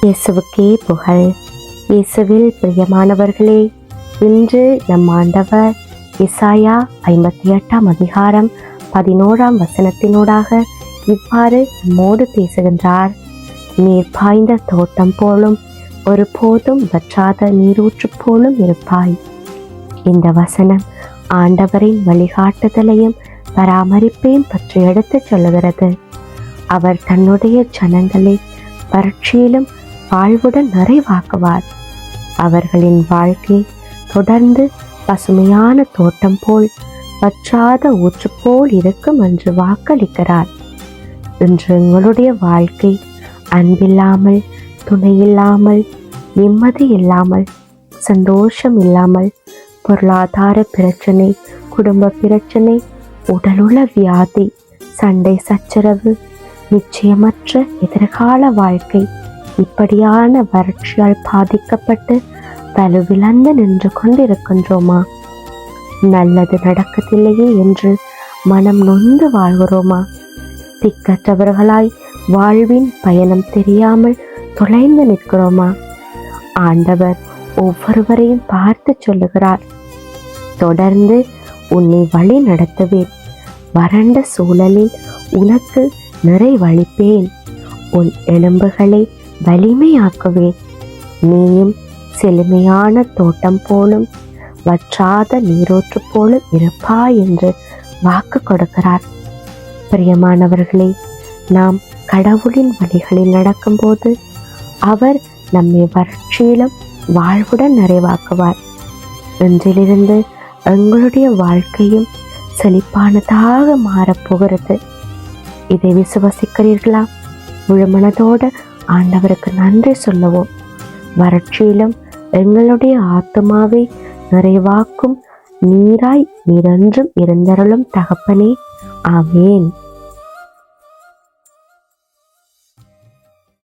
இயேசுவுக்கே புகழ். இயேசுவில் பிரியமானவர்களே, இன்று நம் ஆண்டவர் எசாயா 58 அதிகாரம் 11 வசனத்தினூடாக இவ்வாறு நம்மோடு பேசுகின்றார். நீர் பாய்ந்த தோட்டம் போலும் ஒருபோதும் வற்றாத நீரூற்று போலும் இருப்பாய். இந்த வசனம் ஆண்டவரின் வழிகாட்டுதலையும் பராமரிப்பையும் பற்றி எடுத்துச் சொல்லுகிறது. அவர் தன்னுடைய ஜனங்களை வறட்சியிலும் வாழ்வுடன் நிறைவாக்குவார். அவர்களின் வாழ்க்கை தொடர்ந்து பசுமையான தோட்டம் போல் வற்றாத ஊற்று போல் இருக்கும் என்று வாக்களிக்கிறார். இன்று எங்களுடைய வாழ்க்கை அன்பில்லாமல், துணையில்லாமல், நிம்மதி இல்லாமல், சந்தோஷம் இல்லாமல், பொருளாதார பிரச்சனை, குடும்ப பிரச்சனை, உடலுள்ள வியாதி, சண்டை சச்சரவு, நிச்சயமற்ற எதிர்கால வாழ்க்கை, இப்படியான வறட்சியால் பாதிக்கப்பட்டு வலுவிழந்து நின்று கொண்டிருக்கின்றோமா? நல்லது நடக்கவில்லையே என்று மனம் நொந்து வாழ்கிறோமா? திக்கற்றவர்களாய் வாழ்வின் பயணம் தெரியாமல் தொலைந்து நிற்கிறோமா? ஆண்டவர் ஒவ்வொருவரையும் பார்த்து சொல்லுகிறார், தொடர்ந்து உன்னை வழி நடத்துவேன். வறண்ட சூழலில் உனக்கு நிறைவளிப்பேன். உன் எலும்புகளை வலிமையாக்குவேன். நீயும் செழுமையான தோட்டம் போலும் வற்றாத நீரூற்று போலும் இருப்பாய் என்று வாக்கு கொடுக்கிறார். பிரியமானவர்களே, நாம் கடவுளின் வழிகளில் நடக்கும்போது அவர் நம்மை வறட்சியிலும் வாழ்வுடன் நிறைவாக்குவார். இன்றிலிருந்து எங்களுடைய வாழ்க்கையும் செழிப்பானதாக மாறப்போகிறது. இதை விசுவசிக்கிறீர்களா? முழு மனதோடு ஆண்டவருக்கு நன்றி சொல்லுவோம். வறட்சியிலும் எங்களுடைய ஆத்துமாவை நிறைவாக்கும் நீராய் நீரென்றும் இருந்தருளும் தகப்பனே. ஆமேன்.